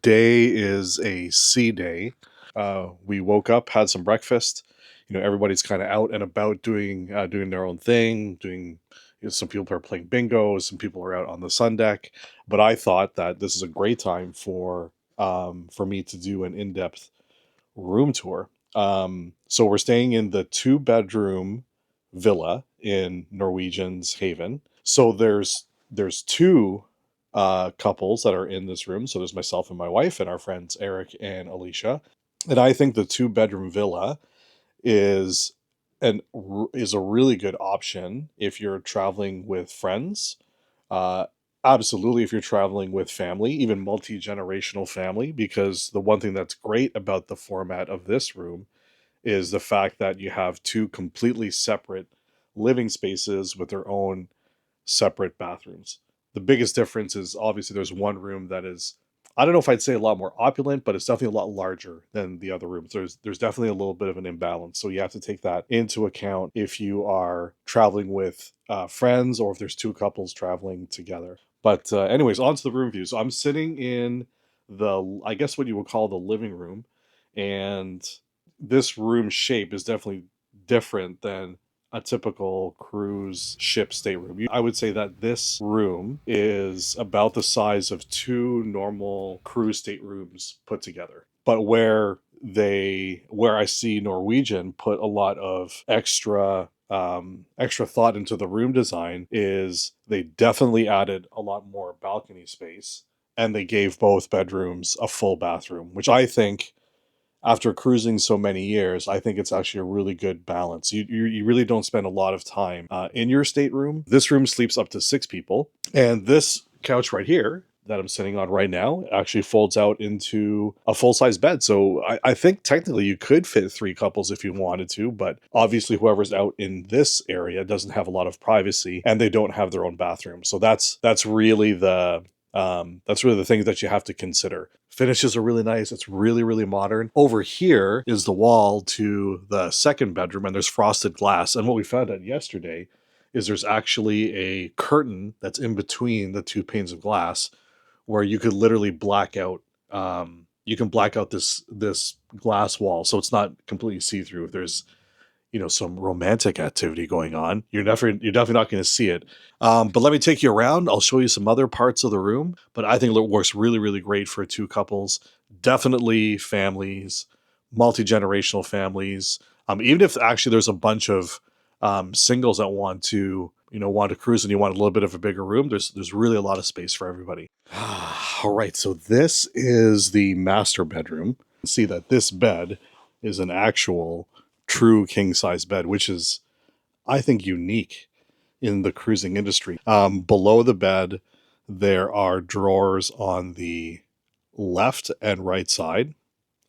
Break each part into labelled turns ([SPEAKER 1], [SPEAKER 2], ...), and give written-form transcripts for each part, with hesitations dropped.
[SPEAKER 1] Today is a sea day. We woke up, had some breakfast. Everybody's kind of out and about doing their own thing. Some people are playing bingo, some people are out on the sun deck. But I thought that this is a great time for me to do an in-depth room tour. So we're staying in the two-bedroom villa in Norwegian's Haven. So there's two couples that are in this room. So there's myself and my wife and our friends Eric and Alicia. And I think the two-bedroom villa is is a really good option if you're traveling with friends. Uh, Absolutely, if you're traveling with family, even multi-generational family, because the one thing that's great about the format of this room is the fact that you have two completely separate living spaces with their own separate bathrooms. The biggest difference is obviously there's one room that is, I don't know if I'd say a lot more opulent, but it's definitely a lot larger than the other rooms. There's definitely a little bit of an imbalance. So you have to take that into account if you are traveling with friends or if there's two couples traveling together. But anyways, on to the room view. So I'm sitting in I guess what you would call the living room. And this room shape is definitely different than a typical cruise ship stateroom. I would say that this room is about the size of two normal cruise staterooms put together. But where I see Norwegian put a lot of extra thought into the room design is they definitely added a lot more balcony space, and they gave both bedrooms a full bathroom, which I think, after cruising so many years, I think it's actually a really good balance. You really don't spend a lot of time in your stateroom. This room sleeps up to six people, and this couch right here that I'm sitting on right now actually folds out into a full-size bed. So I think technically you could fit three couples if you wanted to, but obviously whoever's out in this area doesn't have a lot of privacy, and they don't have their own bathroom. So that's really the things that you have to consider. Finishes are really nice. It's really, really modern. Over here is the wall to the second bedroom, and there's frosted glass. And what we found out yesterday is there's actually a curtain that's in between the two panes of glass where you could literally black out. You can black out this glass wall, so it's not completely see through. If there's some romantic activity going on, you're definitely not going to see it. But let me take you around. I'll show you some other parts of the room, but I think it works really, really great for two couples. Definitely families, multi-generational families. Even if actually there's a bunch of singles that want to cruise and you want a little bit of a bigger room, there's really a lot of space for everybody. All right, so this is the master bedroom. See that this bed is an actual true king size bed, which is, I think, unique in the cruising industry. Below the bed, there are drawers on the left and right side,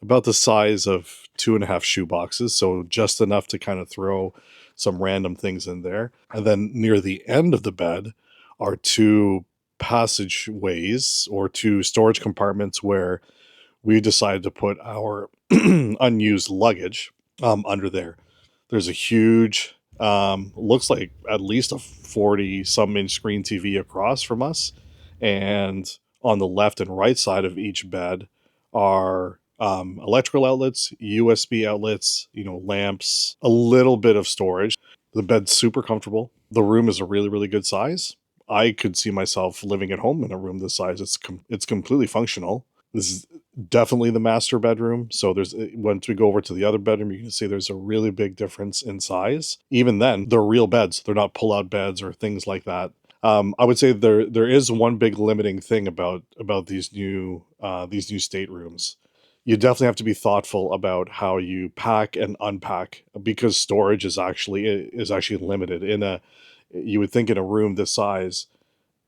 [SPEAKER 1] about the size of 2.5 shoe boxes, so just enough to kind of throw some random things in there. And then near the end of the bed are two passageways or two storage compartments where we decided to put our unused luggage under there. There's a huge, looks like at least a 40 some inch screen TV across from us. And on the left and right side of each bed are electrical outlets, USB outlets, lamps, a little bit of storage. The bed's super comfortable. The room is a really, really good size. I could see myself living at home in a room this size. It's completely functional. This is definitely the master bedroom. So once we go over to the other bedroom, you can see there's a really big difference in size. Even then, they're real beds. They're not pull-out beds or things like that. I would say there is one big limiting thing about these new staterooms. You definitely have to be thoughtful about how you pack and unpack, because storage is actually limited. You would think in a room this size,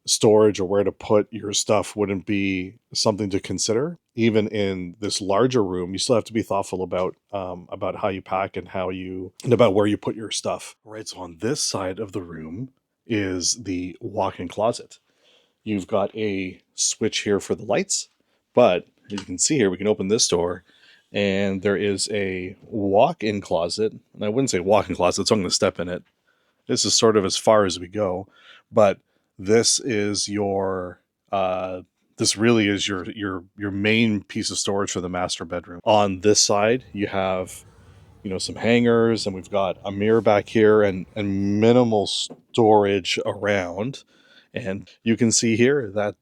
[SPEAKER 1] storage or where to put your stuff wouldn't be something to consider. Even in this larger room, you still have to be thoughtful about how you pack and about where you put your stuff. Right. So on this side of the room is the walk-in closet. You've got a switch here for the lights, but as you can see here, we can open this door, and there is a walk-in closet. And I wouldn't say walk-in closet, so I'm going to step in it. This is sort of as far as we go, but this is your This really is your main piece of storage for the master bedroom. On this side, you have, some hangers, and we've got a mirror back here, and minimal storage around. And you can see here that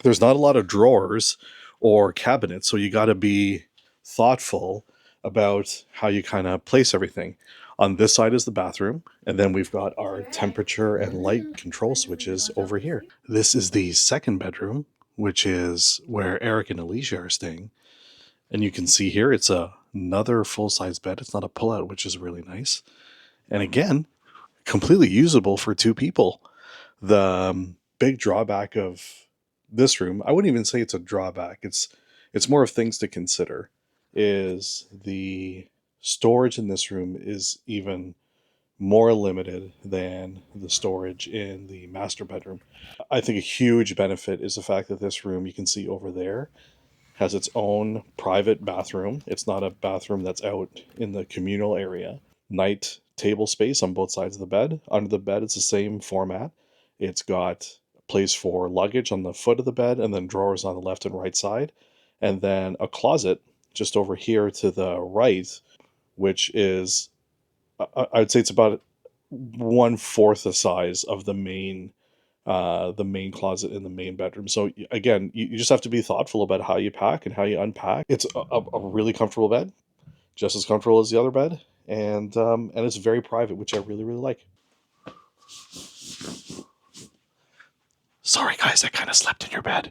[SPEAKER 1] there's not a lot of drawers or cabinets, so you got to be thoughtful about how you kind of place everything. On this side is the bathroom, and then we've got our temperature and light control switches over here. This is the second bedroom, which is where Eric and Alicia are staying. And you can see here it's another full-size bed. It's not a pull-out, which is really nice. And again, completely usable for two people. The big drawback of this room, I wouldn't even say it's a drawback. It's more of things to consider. Is the storage in this room is even more limited than the storage in the master bedroom. I think a huge benefit is the fact that this room, you can see over there, has its own private bathroom. It's not a bathroom that's out in the communal area. Night table space on both sides of the bed. Under the bed, it's the same format. It's got a place for luggage on the foot of the bed, and then drawers on the left and right side. And then a closet just over here to the right, which is, I'd say it's about 1/4 the size of the main closet in the main bedroom. So again, you just have to be thoughtful about how you pack and how you unpack. It's a really comfortable bed, just as comfortable as the other bed, and it's very private, which I really really like. Sorry guys, I kind of slept in your bed.